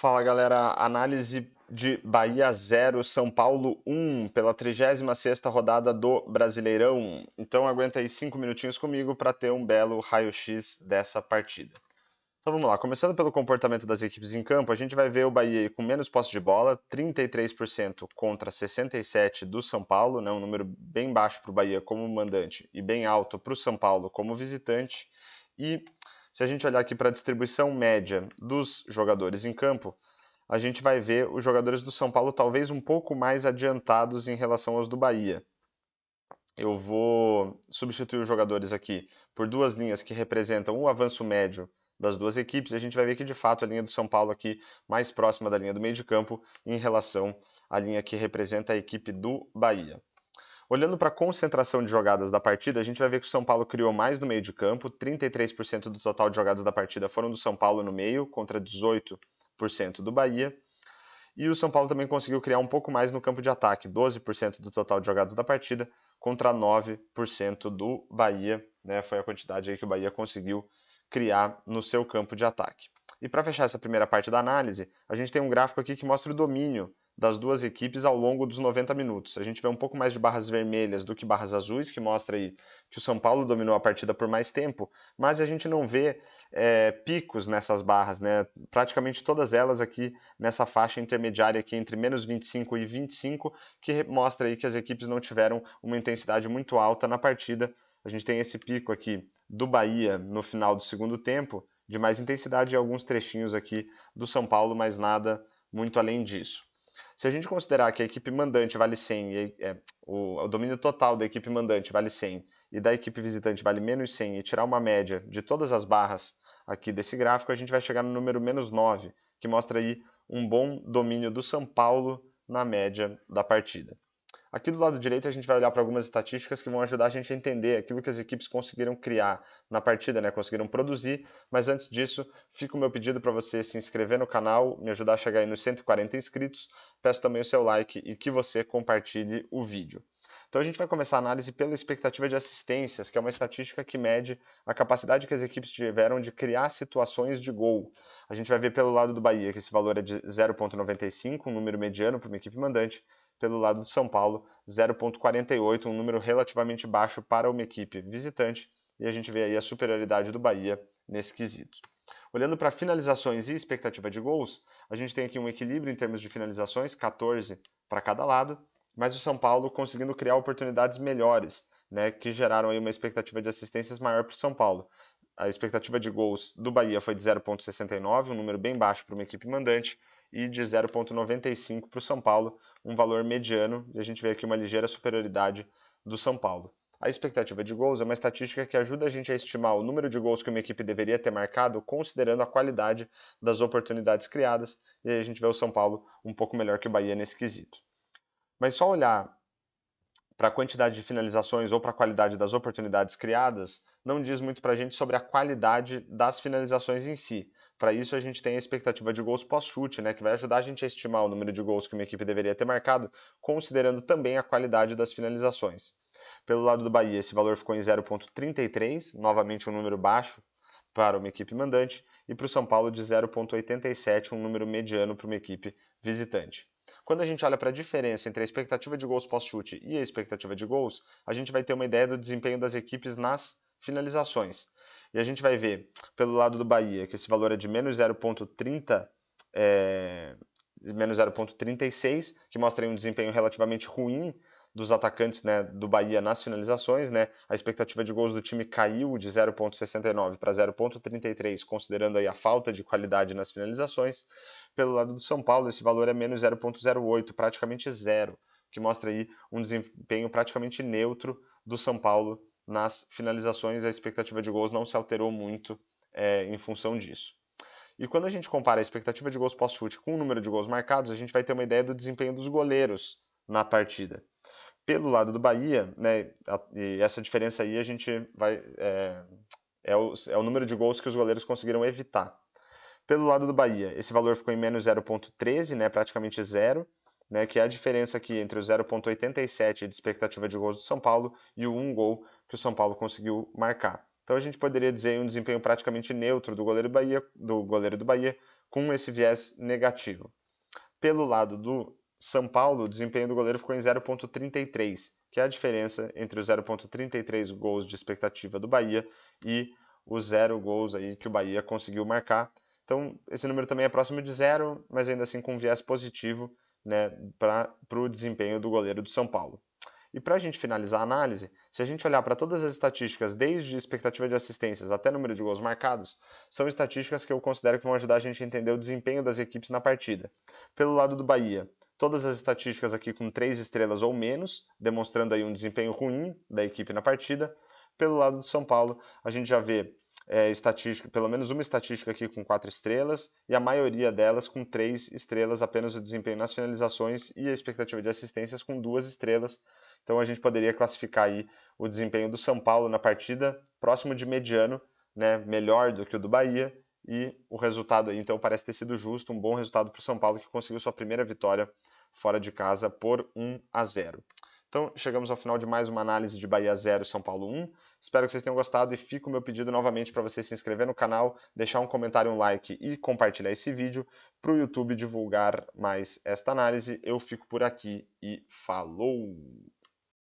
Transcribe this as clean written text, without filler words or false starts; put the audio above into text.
Fala galera, análise de Bahia 0, São Paulo 1, pela 36ª rodada do Brasileirão. Então aguenta aí 5 minutinhos comigo para ter um belo raio-x dessa partida. Então vamos lá, começando pelo comportamento das equipes em campo, a gente vai ver o Bahia aí com menos posse de bola, 33% contra 67% do São Paulo, né, um número bem baixo para o Bahia como mandante e bem alto para o São Paulo como visitante. E se a gente olhar aqui para a distribuição média dos jogadores em campo, a gente vai ver os jogadores do São Paulo talvez um pouco mais adiantados em relação aos do Bahia. Eu vou substituir os jogadores aqui por duas linhas que representam o avanço médio das duas equipes, e a gente vai ver que de fato a linha do São Paulo aqui mais próxima da linha do meio de campo em relação à linha que representa a equipe do Bahia. Olhando para a concentração de jogadas da partida, a gente vai ver que o São Paulo criou mais no meio de campo, 33% do total de jogadas da partida foram do São Paulo no meio, contra 18% do Bahia. E o São Paulo também conseguiu criar um pouco mais no campo de ataque, 12% do total de jogadas da partida contra 9% do Bahia, né? Foi a quantidade aí que o Bahia conseguiu criar no seu campo de ataque. E para fechar essa primeira parte da análise, a gente tem um gráfico aqui que mostra o domínio das duas equipes ao longo dos 90 minutos. A gente vê um pouco mais de barras vermelhas do que barras azuis, que mostra aí que o São Paulo dominou a partida por mais tempo, mas a gente não vê picos nessas barras, né? Praticamente todas elas aqui nessa faixa intermediária aqui entre menos 25 e 25, que mostra aí que as equipes não tiveram uma intensidade muito alta na partida. A gente tem esse pico aqui do Bahia no final do segundo tempo, de mais intensidade, e alguns trechinhos aqui do São Paulo, mas nada muito além disso. Se a gente considerar que a equipe mandante vale 100, o domínio total da equipe mandante vale 100 e da equipe visitante vale menos 100 e tirar uma média de todas as barras aqui desse gráfico, a gente vai chegar no número menos 9, que mostra aí um bom domínio do São Paulo na média da partida. Aqui do lado direito a gente vai olhar para algumas estatísticas que vão ajudar a gente a entender aquilo que as equipes conseguiram criar na partida, né? Conseguiram produzir, mas antes disso, fica o meu pedido para você se inscrever no canal, me ajudar a chegar aí nos 140 inscritos, peço também o seu like e que você compartilhe o vídeo. Então a gente vai começar a análise pela expectativa de assistências, que é uma estatística que mede a capacidade que as equipes tiveram de criar situações de gol. A gente vai ver pelo lado do Bahia que esse valor é de 0,95, um número mediano para uma equipe mandante. Pelo lado do São Paulo, 0,48, um número relativamente baixo para uma equipe visitante. E a gente vê aí a superioridade do Bahia nesse quesito. Olhando para finalizações e expectativa de gols, a gente tem aqui um equilíbrio em termos de finalizações, 14 para cada lado, mas o São Paulo conseguindo criar oportunidades melhores, né, que geraram aí uma expectativa de assistências maior para o São Paulo. A expectativa de gols do Bahia foi de 0,69, um número bem baixo para uma equipe mandante, e de 0,95 para o São Paulo, um valor mediano, e a gente vê aqui uma ligeira superioridade do São Paulo. A expectativa de gols é uma estatística que ajuda a gente a estimar o número de gols que uma equipe deveria ter marcado, considerando a qualidade das oportunidades criadas, e aí a gente vê o São Paulo um pouco melhor que o Bahia nesse quesito. Mas só olhar para a quantidade de finalizações ou para a qualidade das oportunidades criadas não diz muito para a gente sobre a qualidade das finalizações em si. Para isso, a gente tem a expectativa de gols pós-chute, né, que vai ajudar a gente a estimar o número de gols que uma equipe deveria ter marcado, considerando também a qualidade das finalizações. Pelo lado do Bahia, esse valor ficou em 0,33, novamente um número baixo para uma equipe mandante, e para o São Paulo de 0,87, um número mediano para uma equipe visitante. Quando a gente olha para a diferença entre a expectativa de gols pós-chute e a expectativa de gols, a gente vai ter uma ideia do desempenho das equipes nas finalizações. E a gente vai ver, pelo lado do Bahia, que esse valor é de menos 0,30, menos 0,36, que mostra aí um desempenho relativamente ruim dos atacantes, né, do Bahia nas finalizações, né? A expectativa de gols do time caiu de 0,69 para 0,33, considerando aí a falta de qualidade nas finalizações. Pelo lado do São Paulo, esse valor é menos 0,08, praticamente zero, que mostra aí um desempenho praticamente neutro do São Paulo nas finalizações. A expectativa de gols não se alterou muito em função disso. E quando a gente compara a expectativa de gols pós-chute com o número de gols marcados, a gente vai ter uma ideia do desempenho dos goleiros na partida. Pelo lado do Bahia, né, e essa diferença aí a gente vai é o número de gols que os goleiros conseguiram evitar. Pelo lado do Bahia, esse valor ficou em menos 0,13, né, praticamente zero, né, que é a diferença aqui entre o 0,87 de expectativa de gols do São Paulo e o 1 gol que o São Paulo conseguiu marcar. Então a gente poderia dizer um desempenho praticamente neutro do goleiro do Bahia, com esse viés negativo. Pelo lado do São Paulo, o desempenho do goleiro ficou em 0,33, que é a diferença entre os 0,33 gols de expectativa do Bahia e os 0 gols aí que o Bahia conseguiu marcar. Então, esse número também é próximo de 0, mas ainda assim com um viés positivo, né, para o desempenho do goleiro do São Paulo. E para a gente finalizar a análise, se a gente olhar para todas as estatísticas, desde expectativa de assistências até número de gols marcados, são estatísticas que eu considero que vão ajudar a gente a entender o desempenho das equipes na partida. Pelo lado do Bahia, todas as estatísticas aqui com 3 estrelas ou menos, demonstrando aí um desempenho ruim da equipe na partida. Pelo lado do São Paulo, a gente já vê estatística, pelo menos uma estatística aqui com 4 estrelas, e a maioria delas com 3 estrelas, apenas o desempenho nas finalizações e a expectativa de assistências com 2 estrelas. Então a gente poderia classificar aí o desempenho do São Paulo na partida próximo de mediano, né, melhor do que o do Bahia, e o resultado aí então parece ter sido justo, um bom resultado para o São Paulo, que conseguiu sua primeira vitória fora de casa por 1-0. Então chegamos ao final de mais uma análise de Bahia 0, São Paulo 1. Espero que vocês tenham gostado e fica o meu pedido novamente para você se inscrever no canal, deixar um comentário, um like e compartilhar esse vídeo para o YouTube divulgar mais esta análise. Eu fico por aqui e falou!